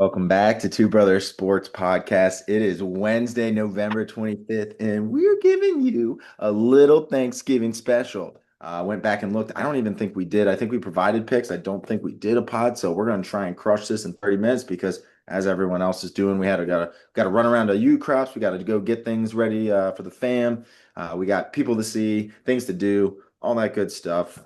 Welcome back to Two Brothers Sports Podcast. It is Wednesday, November 25th, and we're giving you a little Thanksgiving special. I went back and looked. I don't even think we did. I think we provided picks. I don't think we did a pod, so we're going to try and crush this in 30 minutes because as everyone else is doing, we had to got to run around to U crops. We got to go get things ready for the fam. We got people to see, things to do, all that good stuff.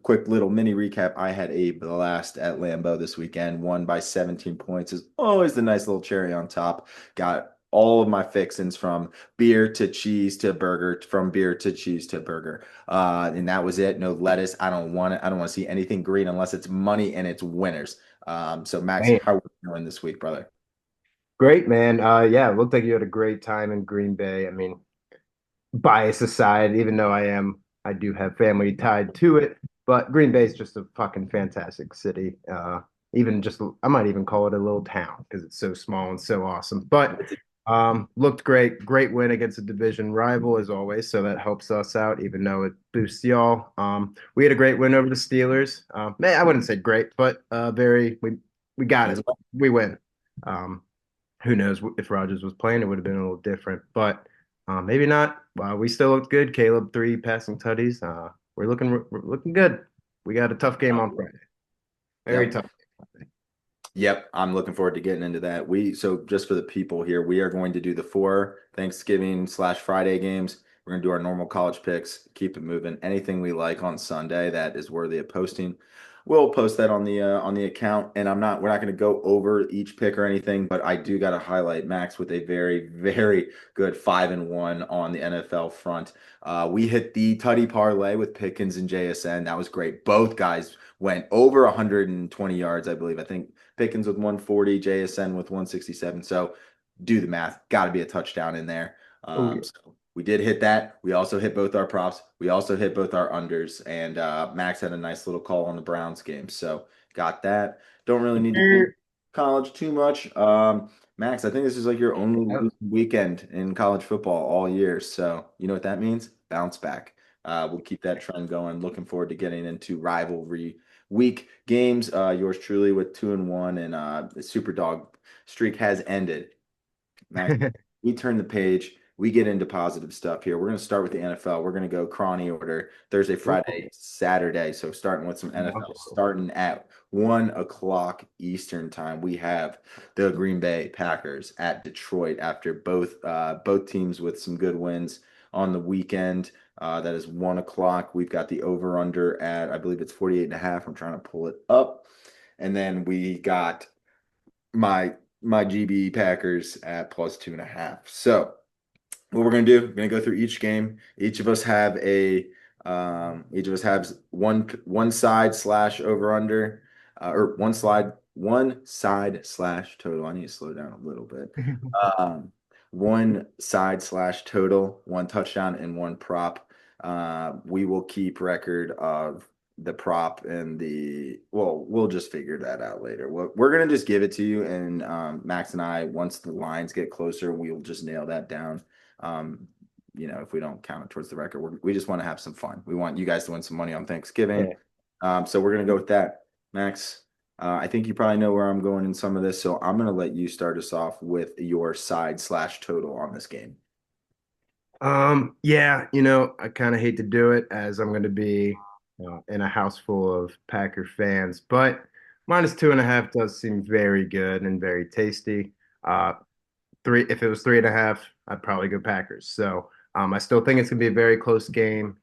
Quick little mini recap. I had a blast at Lambeau this weekend, won by 17 points. Is always the nice little cherry on top. Got all of my fixins from beer to cheese to burger, from beer to cheese to burger. And that was it. No lettuce. I don't want it. I don't want to see anything green unless it's money and it's winners. So Max, Man, how are we doing this week, brother? great, man. Yeah, it looked like you had a great time in Green Bay. I mean, bias aside, even though I do have family tied to it, but Green Bay is just a fucking fantastic city. Even just, I might even call it a little town because it's so small and so awesome. But looked great. Great win against a division rival as always. So that helps us out, even though it boosts y'all. We had a great win over the Steelers. Man, I wouldn't say great, but we got it. We win. Um, who knows if Rogers was playing, it would have been a little different, but maybe not. We still looked good. Caleb three passing tutties. We're looking good. We got a tough game on Friday. Very Yep. tough. Yep, I'm looking forward to getting into that. So just for the people here, we are going to do the four Thanksgiving slash Friday games. We're gonna do our normal college picks, keep it moving. Anything we like on Sunday that is worthy of posting, we'll post that on the account. And we're not gonna go over each pick or anything, but I do gotta highlight Max with a very, very good 5-1 on the NFL front. We hit the Tutty parlay with Pickens and JSN. That was great. Both guys went over 120 yards, I believe. I think Pickens with 140, JSN with 167. So do the math. Got to be a touchdown in there. Oh yeah. So we did hit that. We also hit both our props. We also hit both our unders. And Max had a nice little call on the Browns game. So got that. Don't really need to do college too much. Max, I think this is like your only losing weekend in college football all year. So you know what that means? Bounce back. We'll keep that trend going. Looking forward to getting into rivalry week games. Yours truly with 2-1, and the Super Dog streak has ended. Max, we turn the page. We get into positive stuff here. We're going to start with the NFL. We're going to go crawny order Thursday, Friday, Saturday. So starting with some NFL, starting at 1 o'clock Eastern time, we have the Green Bay Packers at Detroit after both teams with some good wins on the weekend. That is 1 o'clock. We've got the over under at, I believe it's 48 and a half. I'm trying to pull it up. And then we got my GB Packers at plus 2.5. So what we're gonna do, we're gonna go through each game. Each of us has one side slash over under, or one side slash total. I need to slow down a little bit. Um, one side slash total, one touchdown, and one prop. We will keep record of the prop and we'll just figure that out later. We're gonna just give it to you, and Max and I, once the lines get closer, we'll just nail that down. Um, if we don't count it towards the record, we just want to have some fun. We want you guys to win some money on Thanksgiving. Yeah. So we're gonna go with that. Max, I think you probably know where I'm going in some of this, so I'm gonna let you start us off with your side slash total on this game. Yeah, I kind of hate to do it as I'm going to be in a house full of Packer fans, but minus 2.5 does seem very good and very tasty. Uh, if it was 3.5, I'd probably go Packers. So I still think it's gonna be a very close game.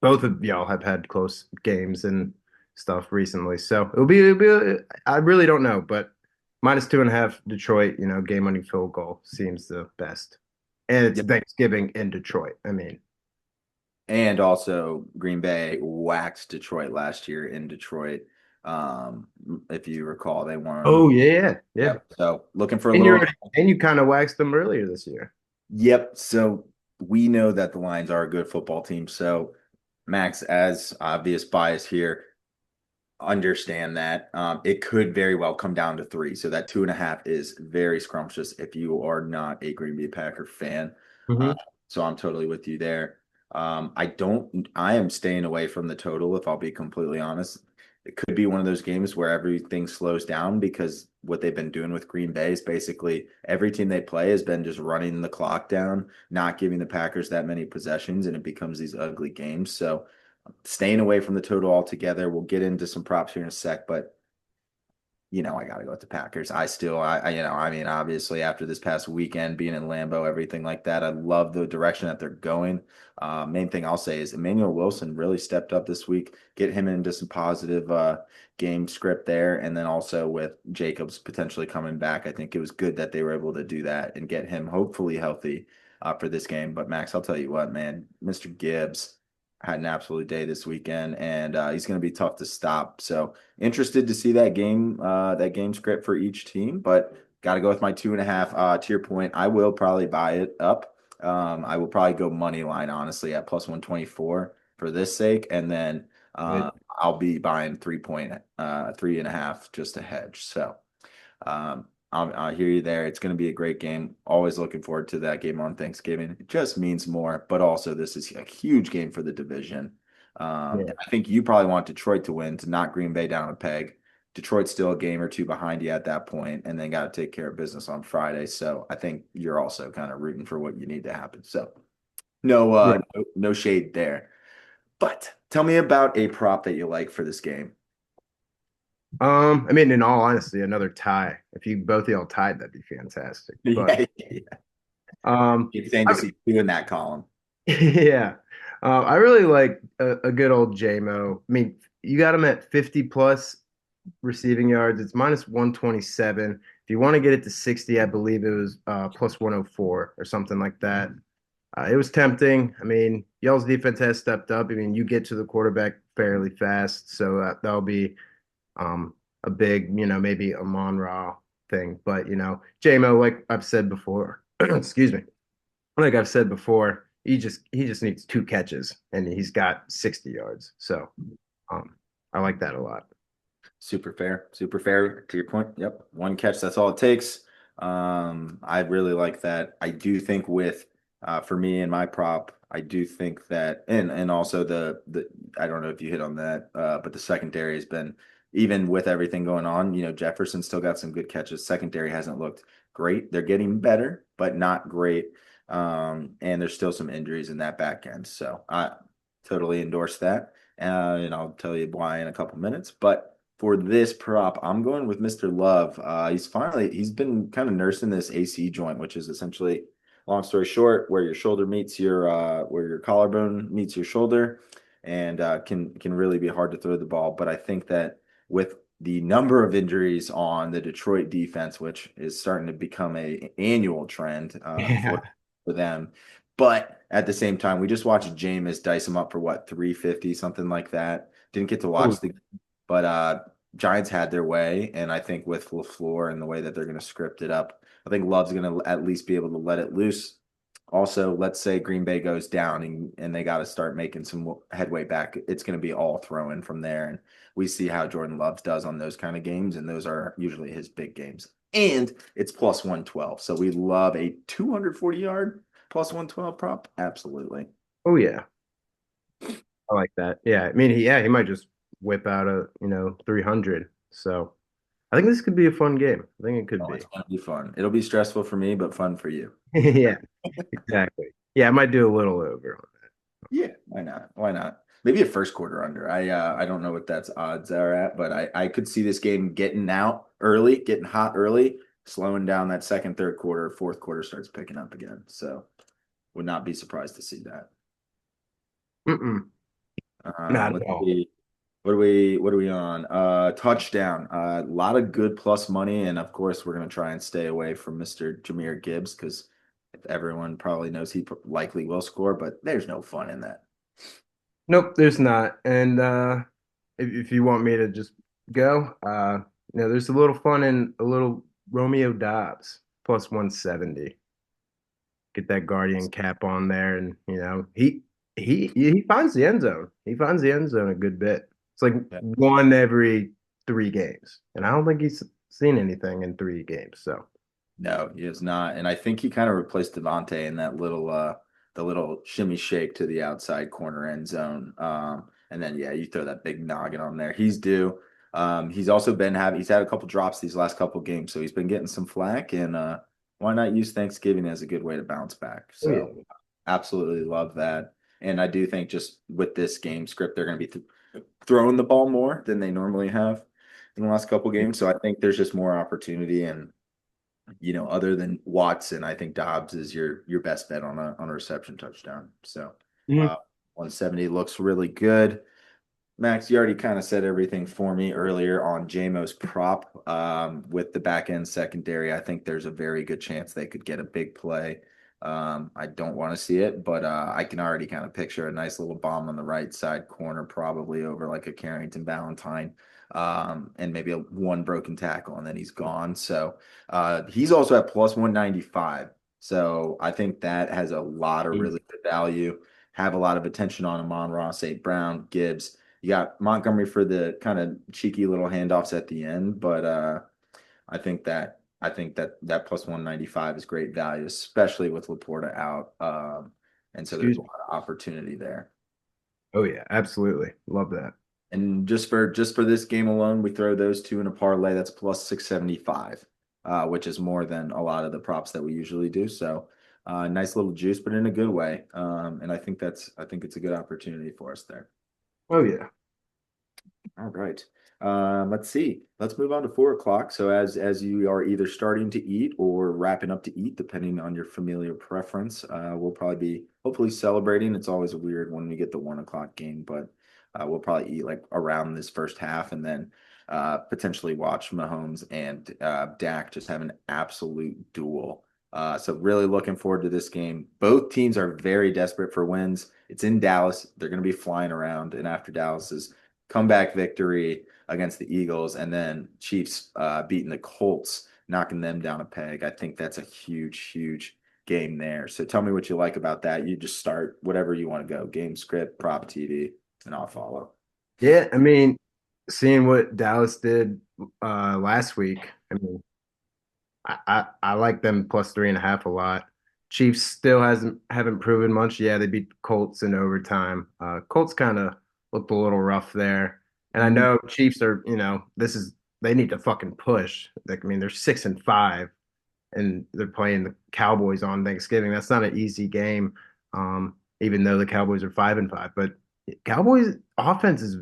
Both of y'all have had close games and stuff recently, so I really don't know, but minus 2.5 Detroit. Game winning field goal seems the best, and it's Yep. Thanksgiving in Detroit. I mean, And also Green Bay waxed Detroit last year in Detroit. If you recall, they won. oh yeah, yeah, Yep. So looking for a and you little. already and you kind of waxed them earlier this year. Yep. So we know that the Lions are a good football team. So Max, as obvious bias here, understand that it could very well come down to three. So that 2.5 is very scrumptious if you are not a Green Bay Packer fan. Uh, Hmm. so I'm totally with you there. I am staying away from the total if I'll be completely honest. it could be one of those games where everything slows down because what they've been doing with Green Bay is basically every team they play has been just running the clock down, not giving the Packers that many possessions, and it becomes these ugly games. So staying away from the total altogether. We'll get into some props here in a sec, but I got to go with the Packers. I mean, obviously, after this past weekend being in Lambeau, everything like that, I love the direction that they're going. Main thing I'll say is Emmanuel Wilson really stepped up this week. Get him into some positive game script there, and then also with Jacobs potentially coming back, I think it was good that they were able to do that and get him hopefully healthy for this game. But Max, I'll tell you what, man, Mr. Gibbs had an absolute day this weekend, and he's going to be tough to stop. So interested to see that game script for each team, but got to go with my 2.5. To your point, I will probably buy it up. I will probably go money line, honestly, at plus 124 for this sake, and then It, I'll be buying 3.5 just to hedge. So I hear you there. It's going to be a great game. Always looking forward to that game on Thanksgiving. It just means more, but also this is a huge game for the division. yeah, I think you probably want Detroit to win to knock Green Bay down a peg. Detroit's still a game or two behind you at that point, and then got to take care of business on Friday. So I think you're also kind of rooting for what you need to happen. So yeah. no shade there. But tell me about a prop that you like for this game. I mean, in all honesty, another tie. If you both of y'all tied, that'd be fantastic. But Yeah, yeah. um, Insane to I, see you in that column. yeah, I really like a good old JMO. I mean, you got him at 50 plus receiving yards. It's minus 127. If you want to get it to 60, I believe it was plus 104 or something like that. It was tempting. I mean, y'all's defense has stepped up. I mean, you get to the quarterback fairly fast, so that'll be um, a big, maybe a Monra thing. But JMO, like I've said before, excuse me, like I've said before, he just needs two catches and he's got 60 yards. So I like that a lot. Super fair. Super fair to your point. Yep. One catch, that's all it takes. I really like that. I do think with for me and my prop, I do think that and also the I don't know if you hit on that, but the secondary has been even with everything going on, Jefferson still got some good catches. Secondary hasn't looked great. They're getting better, but not great. And there's still some injuries in that back end. So I totally endorse that. And I'll tell you why in a couple minutes. But for this prop, I'm going with Mr. Love. He's been kind of nursing this AC joint, which is essentially, long story short, where your shoulder meets where your collarbone meets your shoulder, and can really be hard to throw the ball. But I think that with the number of injuries on the Detroit defense, which is starting to become a annual trend, Yeah. for them. But at the same time, we just watched Jameis dice him up for what, 350, something like that. Didn't get to Oh, watch but Giants had their way, and I think with LaFleur and the way that they're going to script it up, I think Love's going to at least be able to let it loose. Also, let's say Green Bay goes down and they got to start making some headway back. It's going to be all throwing from there. And we see how Jordan Love does on those kind of games. And those are usually his big games. And it's plus 112. So we love a 240-yard plus 112 prop. Absolutely. oh yeah, I like that. Yeah, I mean, he might just whip out a 300. So I think this could be a fun game. I think it could Oh, be. it's going to be fun. It'll be stressful for me, but fun for you. Yeah, exactly. Yeah, I might do a little over on Yeah, why not? Why not? Maybe a first quarter under. I don't know what that's odds are at, but I could see this game getting out early, getting hot early, slowing down that second, third quarter, fourth quarter starts picking up again. So would not be surprised to see that. that. Not at Let's all. see. What are we on? Touchdown. A lot of good plus money, and of course we're gonna try and stay away from Mr. Jameer Gibbs because everyone probably knows he likely will score, but there's no fun in that. Nope, there's not. And if you want me to just go, there's a little fun in a little Romeo Dobbs plus 170. Get that Guardian cap on there, and he finds the end zone. He finds the end zone a good bit. It's like one every 3 games, and I don't think he's seen anything in 3 games. So No, he is not. And I think he kind of replaced Devontae in that little the little shimmy shake to the outside corner end zone. And then yeah, you throw that big noggin on there. He's due. He's also been having he's had a couple drops these last couple games, so he's been getting some flack. And why not use Thanksgiving as a good way to bounce back? Oh yeah. So absolutely love that. And I do think just with this game script, they're going to be throwing the ball more than they normally have in the last couple games. So I think there's just more opportunity. And other than Watson, I think Dobbs is your best bet on a reception touchdown. So Mhm. uh, 170 looks really good. Max, you already kind of said everything for me earlier on JMO's prop with the back end secondary. I think there's a very good chance they could get a big play. I don't want to see it, but I can already kind of picture a nice little bomb on the right side corner, probably over like a Carrington Valentine, and maybe one broken tackle, and then he's gone. So he's also at plus 195. So I think that has a lot of really good value. Have a lot of attention on Amon-Ra, St. Brown, Gibbs. You got Montgomery for the kind of cheeky little handoffs at the end, but I think that plus 195 is great value, especially with Laporta out. And so there's Excuse a me. lot of opportunity there. Oh yeah, absolutely. Love that. And just for this game alone, we throw those two in a parlay. That's plus 675, which is more than a lot of the props that we usually do. So nice little juice, but in a good way. And I think it's a good opportunity for us there. Oh yeah. All right. Let's see. Let's move on to 4 o'clock. So as you are either starting to eat or wrapping up to eat, depending on your familiar preference, we'll probably be hopefully celebrating. It's always weird when we get the 1 o'clock game, but we'll probably eat like around this first half and then potentially watch Mahomes and Dak just have an absolute duel. So really looking forward to this game. Both teams are very desperate for wins. It's in Dallas. They're going to be flying around, and after Dallas's comeback victory against the Eagles, and then Chiefs beating the Colts, knocking them down a peg. I think that's a huge, huge game there. So tell me what you like about that. You just start whatever you want to go, game script, prop TV, and I'll follow. Yeah, I mean, seeing what Dallas did last week, I mean, I like them plus 3.5 a lot. Chiefs still hasn't haven't proven much. Yeah, they beat Colts in overtime. Colts kind of looked a little rough there. And I Mm. know Chiefs are, this is they need to fucking push. Like, I mean, they're 6-5 and they're playing the Cowboys on Thanksgiving. That's not an easy game, even though the Cowboys are 5-5. But Cowboys offense is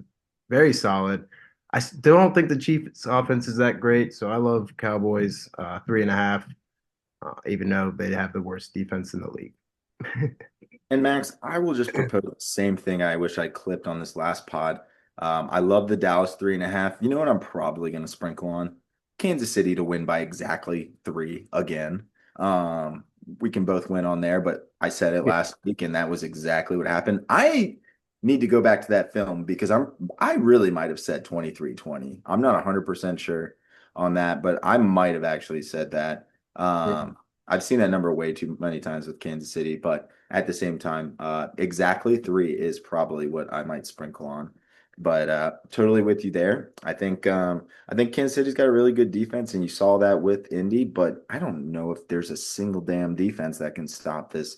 very solid. I still don't think the Chiefs offense is that great, so I love Cowboys 3.5, even though they have the worst defense in the league. And Max, I will just propose the same thing I wish I clipped on this last pod. I love the Dallas 3.5. You know what I'm probably going to sprinkle on? Kansas City to win by exactly 3 again. We can both win on there, but I said it Yeah. last week, and that was exactly what happened. I need to go back to that film because I really might have said 23-20. I'm not 100% sure on that, but I might have actually said that. I've seen that number way too many times with Kansas City, but at the same time, exactly 3 is probably what I might sprinkle on. But totally with you there. I think Kansas City's got a really good defense, and you saw that with Indy. But I don't know if there's a single damn defense that can stop this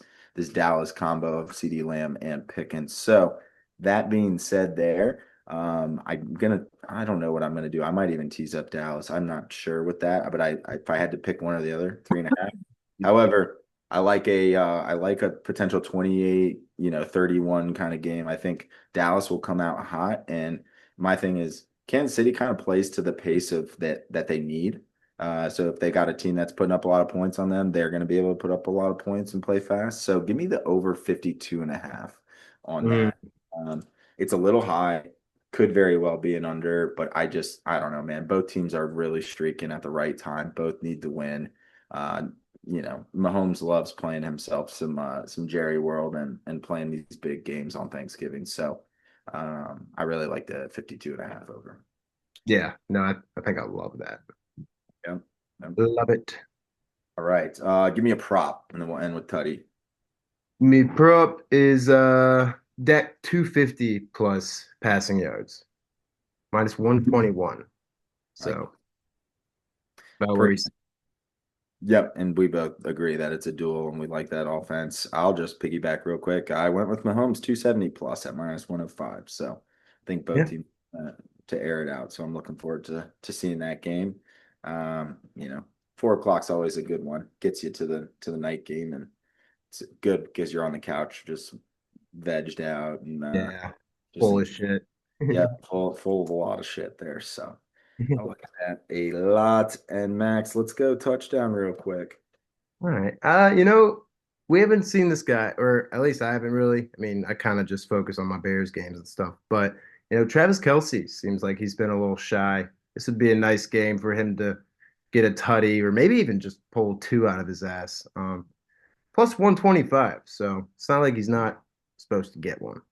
Dallas combo of CeeDee Lamb and Pickens. So that being said, there, I don't know what I'm gonna do. I might even tease up Dallas. I'm not sure with that, but if I had to pick one or the other, 3.5. However, I like a potential 28, 31 kind of game. I think Dallas will come out hot. And my thing is Kansas City kind of plays to the pace of that they need. So if they got a team that's putting up a lot of points on them, they're going to be able to put up a lot of points and play fast. So give me the over 52.5 on Mm, that. Um, it's a little high, could very well be an under, but I don't know, man. Both teams are really streaking at the right time. Both need to win. Uh, Mahomes loves playing himself some Jerry World and playing these big games on Thanksgiving. So I really like the 52.5 over. yeah, no, I think I love that. Yeah. Yeah. Love it. All right. Give me a prop and then we'll end with Tutty. Me prop is deck 250 plus passing yards, minus 121. Like So about where pretty. he's Yep, and we both agree that it's a duel and we like that offense. I'll just piggyback real quick. I went with Mahomes 270 plus at minus 105. So think both Yeah. teams to air it out. So I'm looking forward to seeing that game. You know, 4 o'clock's always a good one. Gets you to the night game, and it's good because you're on the couch just vegged out and Yeah. just Full of shit. yeah, full of a lot of shit there. So I like that a lot. And Max, let's go touchdown real quick. All right. We haven't seen this guy, or at least I haven't really. I mean, I kind of just focus on my Bears games and stuff. But, Travis Kelce seems like he's been a little shy. This would be a nice game for him to get a tutty or maybe even just pull two out of his ass. Plus 125. So it's not like he's not supposed to get one.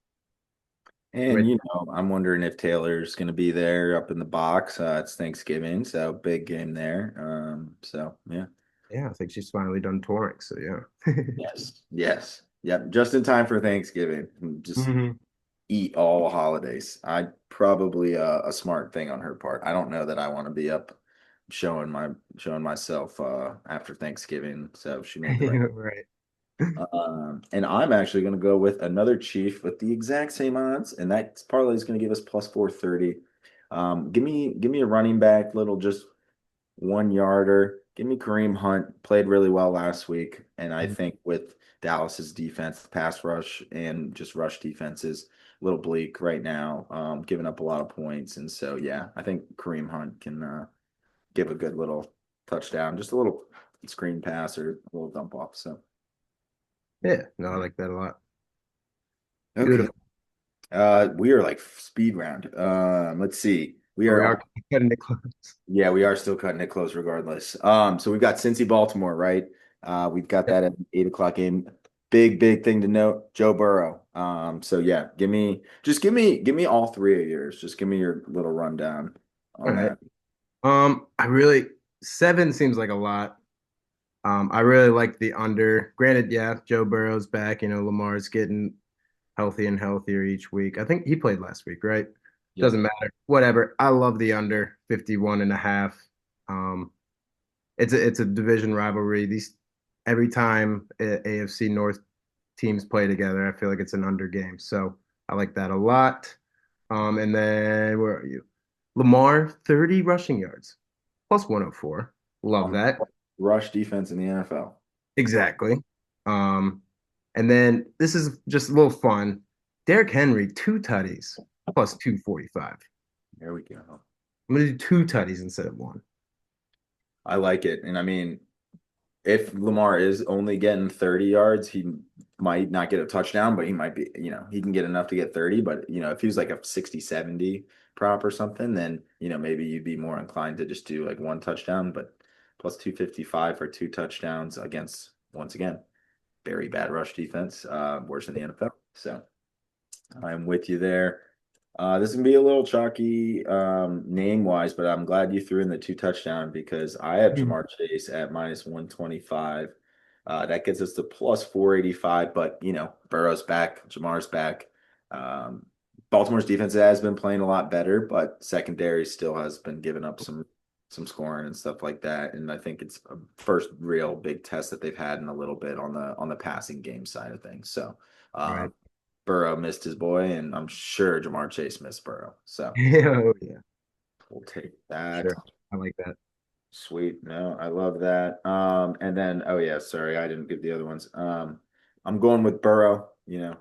And Right. I'm wondering if Taylor's going to be there up in the box. It's Thanksgiving, so big game there. So yeah, Yeah, I think she's finally done touring. So yeah. yes, yes, yep, just in time for Thanksgiving. Just hmm eat all holidays. I probably a smart thing on her part. I don't know that I want to be up showing myself after Thanksgiving. So she made the right. Right. And I'm actually going to go with another Chief with the exact same odds, and that parlay is going to give us plus 430. Give me a running back, little just 1 yarder. Give me Kareem Hunt. Played really well last week, and I think with Dallas's defense, pass rush and just rush defense is a little bleak right now, giving up a lot of points, and so yeah, I think Kareem Hunt can give a good little touchdown, just a little screen pass or a little dump off. So Yeah, no, I like that a lot. okay. Beautiful. We are like speed round. Let's see. We Oh, we are are on, cutting it close. yeah, we are still cutting it close regardless. So we've got Cincy Baltimore, right? We've got Yep. that at 8 o'clock game. Big thing to note, Joe Burrow. So yeah, give me all three of yours. Just give me your little rundown All on right. that. I really seven seems like a lot. I really like the under. Granted, yeah, Joe Burrow's back. Lamar's getting healthy and healthier each week. I think he played last week, right? Yep. Doesn't matter. Whatever. I love the under 51 and a half. Um, it's a division rivalry. These every time AFC North teams play together, I feel like it's an under game. So I like that a lot. And then where are you? Lamar, 30 rushing yards, plus 104. Love On that. rush defense in the NFL. Exactly. Um, and then this is just a little fun. Derrick Henry, two tutties, plus 245. There we go. I'm gonna do two tutties instead of one. I like it. And I mean, if Lamar is only getting 30 yards, he might not get a touchdown, but he might be, he can get enough to get 30. But, if he was like a 60, 70 prop or something, then, maybe you'd be more inclined to just do like one touchdown, but plus 255 for two touchdowns against, once again, very bad rush defense, worse in the NFL. So I'm with you there. This can be a little chalky name wise, but I'm glad you threw in the two touchdown because I have Mhm. Jamar Chase at minus 125. That gets us to plus 485, but Burrow's back, Jamar's back. Um, Baltimore's defense has been playing a lot better, but secondary still has been giving up some scoring and stuff like that. And I think it's a first real big test that they've had in a little bit on the passing game side of things. So Right. Burrow missed his boy, and I'm sure Jamar Chase missed Burrow. So Oh, yeah, we'll take that. sure. I like that. Sweet. No, I love that. And then, oh yeah, sorry, I didn't give the other ones. I'm going with Burrow. You're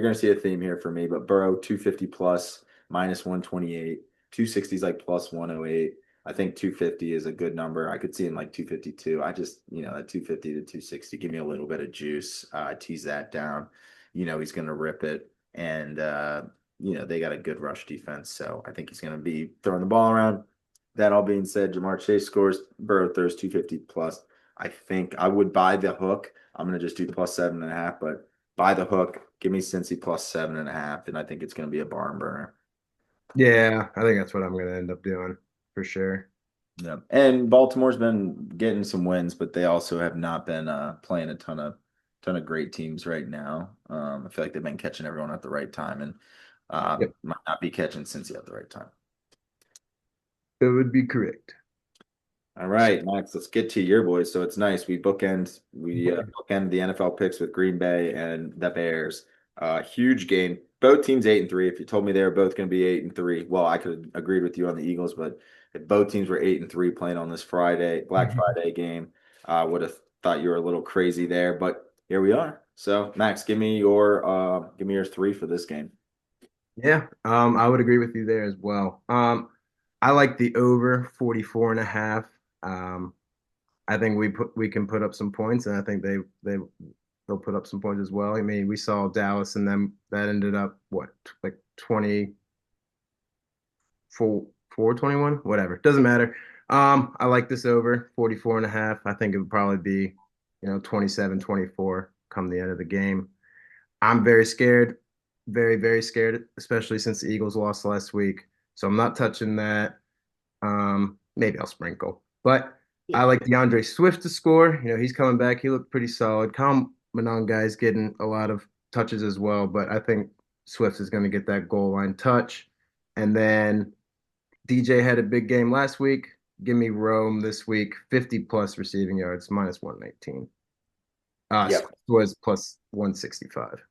going to see a theme here for me, but Burrow 250 plus minus 128, 260 is like plus 108. I think 250 is a good number. I could see in like 252. I just, that 250 to 260, give me a little bit of juice. Tease that down. He's going to rip it. And, they got a good rush defense. So I think he's going to be throwing the ball around. That all being said, Jamar Chase scores, Burrow throws 250 plus. I think I would buy the hook. I'm going to just do plus 7.5, but buy the hook. Give me Cincy plus 7.5, and I think it's going to be a barn burner. Yeah, I think that's what I'm gonna end up doing for sure. Yeah. And Baltimore's been getting some wins, but they also have not been playing a ton of great teams right now. I feel like they've been catching everyone at the right time and Yep, might not be catching Cincy at the right time. it would be correct. All right, Max, let's get to your boys. So it's nice. We bookend the NFL picks with Green Bay and the Bears. Huge game. both teams 8-3. If you told me they were both going to be 8-3, well, I could have agreed with you on the Eagles, but if both teams were 8-3 playing on this Friday, Black Friday game, I would have thought you were a little crazy there. But here we are. So, Max, give me your three for this game. Yeah, I would agree with you there as well. I like the over 44 and a half. Um, I think we can put up some points, and I think they'll put up some points as well. I mean, we saw Dallas and them that ended up what like 24-21, whatever. Doesn't matter. I like this over 44 and a half. I think it would probably be, 27-24 come the end of the game. I'm very scared, very, very scared, especially since the Eagles lost last week. So I'm not touching that. Maybe I'll sprinkle, but Yeah. I like DeAndre Swift to score. He's coming back. He looked pretty solid. Kyle Monangai is getting a lot of touches as well, but I think Swift is going to get that goal line touch. And then DJ had a big game last week. Give me Rome this week, 50 plus receiving yards, minus 119. Yep. Was plus 165.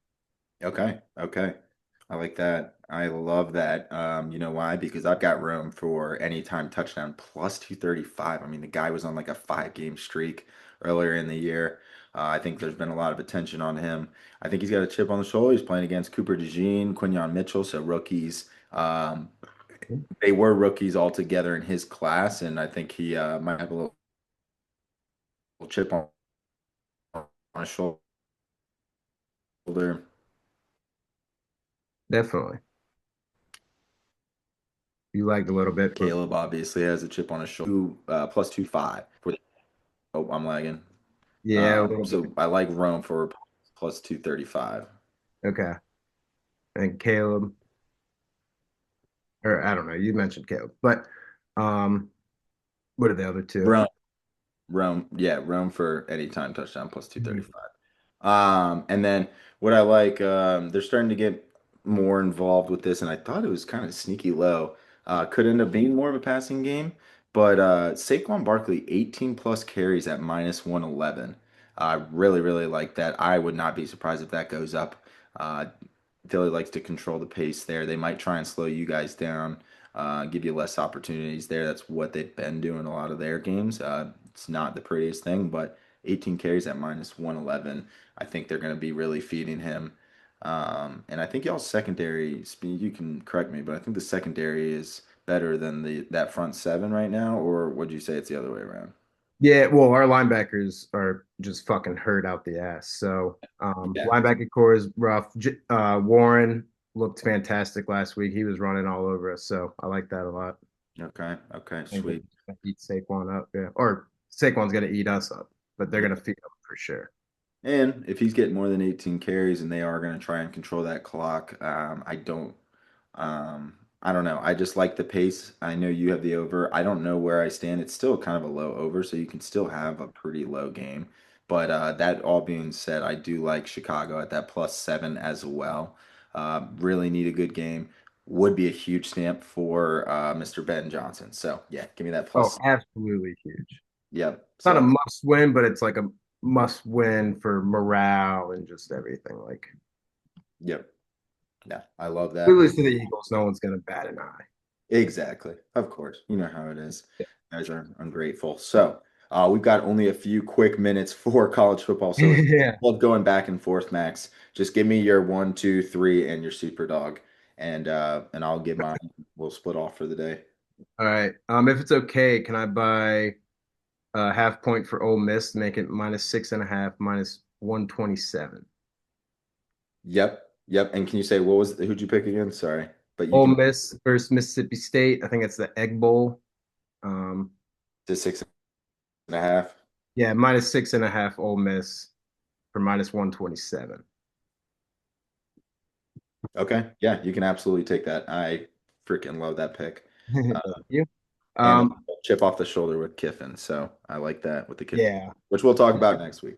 Okay. Okay. I like that. I love that. You know why? Because I've got room for anytime touchdown plus 235. I mean, the guy was on like a 5 game streak earlier in the year. I think there's been a lot of attention on him. I think he's got a chip on the shoulder. He's playing against Cooper DeJean, Quinyon Mitchell, so rookies. They were rookies all together in his class, and I think he might have a little chip on his shoulder. Definitely. You liked a little bit, but Caleb obviously has a chip on his shoulder. Plus 2.5 for the, oh, I'm lagging. yeah, a little bit. So I like Rome for plus 235. Okay. And Caleb, or I don't know, you mentioned Caleb, but um, what are the other two? Rome, yeah, Rome for anytime touchdown plus Mhm. 235. And then what I like, they're starting to get more involved with this, and I thought it was kind of sneaky low. Could end up being more of a passing game, but Saquon Barkley, 18 plus carries at minus 111. I really, really like that. I would not be surprised if that goes up. Uh, Philly likes to control the pace there. They might try and slow you guys down, give you less opportunities there. That's what they've been doing a lot of their games. It's not the prettiest thing, but 18 carries at minus 111. I think they're going to be really feeding him. And I think y'all's secondary, you can correct me, but I think the secondary is better than that front seven right now, or would you say it's the other way around? Yeah, well, our linebackers are just fucking hurt out the ass. So Yeah. linebacker core is rough. Warren looked fantastic last week. He was running all over us, so I like that a lot. Okay. Okay. I think they're Sweet. just gonna eat Saquon up, yeah. Or Saquon's gonna eat us up, but they're Yeah. gonna feed him for sure. And if he's getting more than 18 carries and they are going to try and control that clock, I don't know. I just like the pace. I know you have the over. I don't know where I stand. It's still kind of a low over, so you can still have a pretty low game. But that all being said, I do like Chicago at that plus 7 as well. Really need a good game. Would be a huge stamp for Mr. Ben Johnson. So yeah, give me that Oh, plus. absolutely huge. Yep. Not a So must win, but it's like a must win for morale and just everything. Like yep. Yeah, I love we that. lose to the Eagles, no one's gonna bat an eye. Exactly. Of course. You know how it is. You guys are ungrateful. So we've got only a few quick minutes for college football. So it's Yeah. love going back and forth, Max. Just give me your one, two, three, and your super dog. And I'll give mine. We'll split off for the day. All right. If it's okay, can I buy a half point for Ole Miss, make it minus 6.5, minus 127? Yep. Yep. And can you say who'd you pick again? Sorry. But you Ole can Miss versus Mississippi State. I think it's the Egg Bowl. Um, to 6.5. yeah, minus 6.5 Ole Miss for minus 127. Okay. Yeah, you can absolutely take that. I freaking love that pick. Uh, Thank you. and Um, chip off the shoulder with Kiffin. So I like that with the Kiffin, yeah. which we'll talk about next week.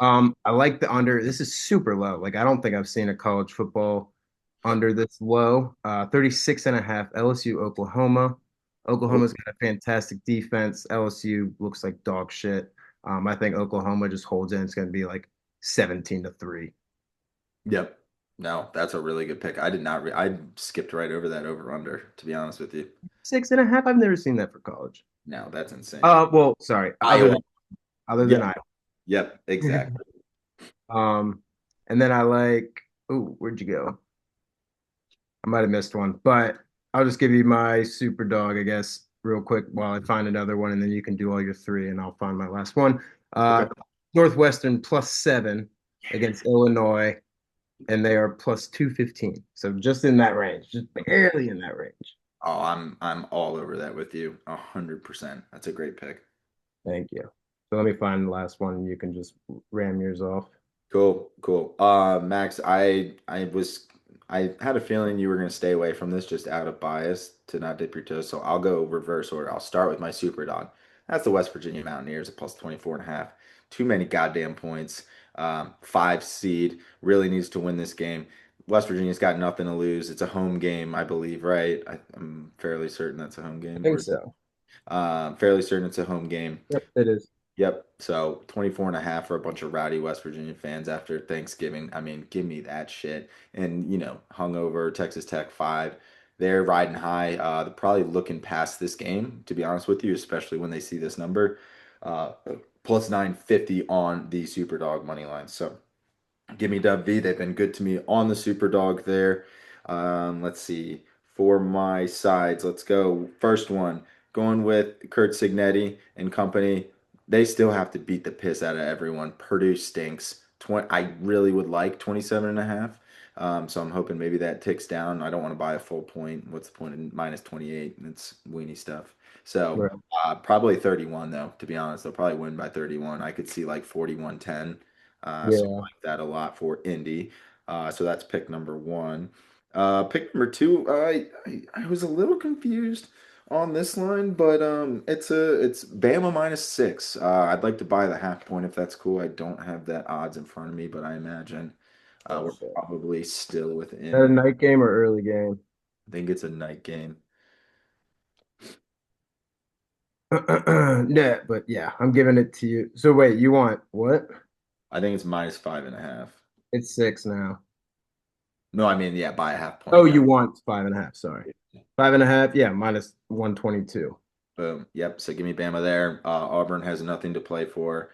I like the under. This is super low. Like, I don't think I've seen a college football under this low. 36 and a half LSU, Oklahoma. Oh, Oklahoma's got a fantastic defense. LSU looks like dog shit. I think Oklahoma just holds in. It's going to be like 17-3. yep. No, that's a really good pick. I did not. I skipped right over that over under. To be honest with you, 6.5. I've never seen that for college. no, that's insane. Well, sorry, Iowa. other than Yep. Iowa. Yep. Exactly. Um, and then I like, oh, where'd you go? I might have missed one, but I'll just give you my super dog, I guess, real quick while I find another one, and then you can do all your three, and I'll find my last one. Okay. Northwestern +7 against Illinois, and they are +215. So just in that range, just barely in that range. Oh, I'm all over that with you. 100%. That's a great pick. Thank you. So let me find the last one, and you can just ram yours off. Cool, cool. Max, I had a feeling you were gonna stay away from this just out of bias to not dip your toes. So I'll go reverse order. I'll start with my super dog. That's the West Virginia Mountaineers at plus 24 and a half. Too many goddamn points. Five seed really needs to win this game. West Virginia's got nothing to lose. It's a home game, I believe, right? I'm fairly certain that's a home I game, think or so. fairly certain it's a home game. Yep, it is. Yep. So 24 and a half for a bunch of rowdy West Virginia fans after Thanksgiving. I mean, give me that shit. And, hungover Texas Tech 5. They're riding high. They're probably looking past this game, to be honest with you, especially when they see this number. Uh, plus 950 on the Superdog money line. So give me Dub V. They've been good to me on the super dog there. Let's see. For my sides, let's go. First one, going with Kurt Signetti and company. They still have to beat the piss out of everyone. Purdue stinks. I really would like 27 and a half. So I'm hoping maybe that ticks down. I don't want to buy a full point. What's the point in minus 28? It's weenie stuff. So Right. probably 31 though, to be honest. They'll probably win by 31. I could see like 41-10. So I Yeah. like that a lot for Indy. So that's pick number one. Pick number two, I was a little confused on this line, but it's Bama -6. I'd like to buy the half point if that's cool. I don't have that odds in front of me, but I imagine we're That's it. probably still Is that a within. night game or early game? I think it's a night game. Yeah, but yeah, I'm giving it to you. So wait, you want what? I think it's -5.5. It's 6 now. No, I mean, yeah, by a half Oh, point. Yeah. you want 5.5. Sorry. 5.5. Yeah, -122. Boom. Yep. So give me Bama there. Auburn has nothing to play for.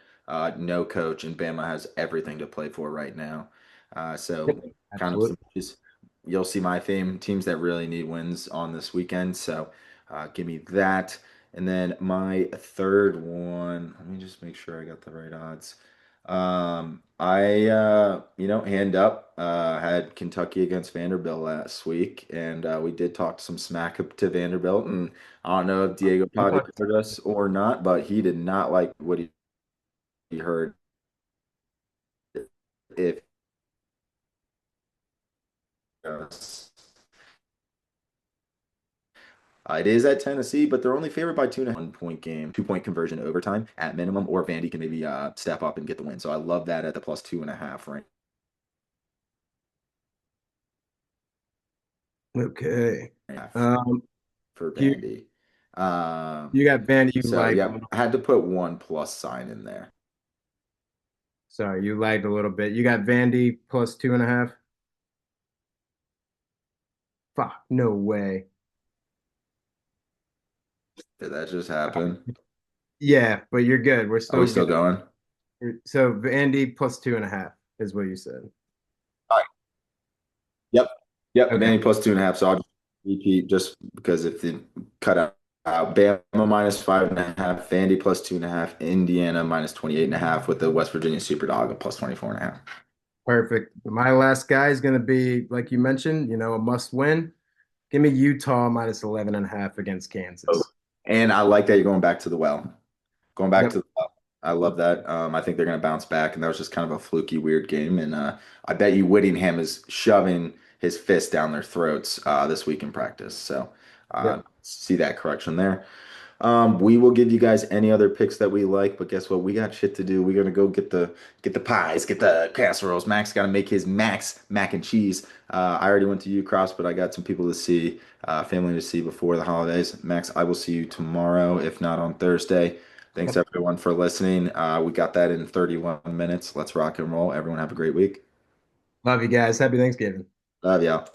No coach, and Bama has everything to play for right now. Yep, So kind of absolutely. some, you'll see my theme teams that really need wins on this weekend. So give me that. And then my third one, let me just make sure I got the right odds. Hand up, had Kentucky against Vanderbilt last week, and we did talk some smack to Vanderbilt, and I don't know if Diego You Pavia want- heard us or not, but he did not like what he heard. If it is at Tennessee, but they're only favored by 2.5. 1 point game, 2 point conversion overtime at minimum, or Vandy can maybe step up and get the win. So I love that at the plus 2.5 right Okay. now Um, for you Vandy. Um, you got Vandy you so like a yep, little. I had to put one plus sign in there. Sorry, you lagged a little bit. You got Vandy +2.5. Fuck, no way. Did that just happen? Yeah, but you're good. We're Are we still still good. going? So Vandy +2.5 is what you said. Yep. Yep. Okay, Vandy plus 2.5. So I'll just repeat just because if it cut out, Bama -5.5, Vandy plus 2.5, Indiana -28.5 with the West Virginia Super Dog at plus 24.5. perfect. My last guy is going to be, like you mentioned, a must win. Give me Utah -11.5 against Oh, Kansas. and I like that you're going back to the well. Going back to Yep, the well. I love that. I think they're going to bounce back, and that was just kind of a fluky, weird game. And I bet you Whittingham is shoving his fist down their throats this week in practice. So yep. see that correction there. We will give you guys any other picks that we like, but guess what? We got shit to do. We're gonna go get the pies, get the casseroles. Max got to make his Max mac and cheese. I already went to Cross, but I got some people to see, family to see before the holidays. Max, I will see you tomorrow, if not on Thursday. Thanks Yep. everyone for listening. We got that in 31 minutes. Let's rock and roll. Everyone have a great week. Love you guys. Happy Thanksgiving. Love y'all.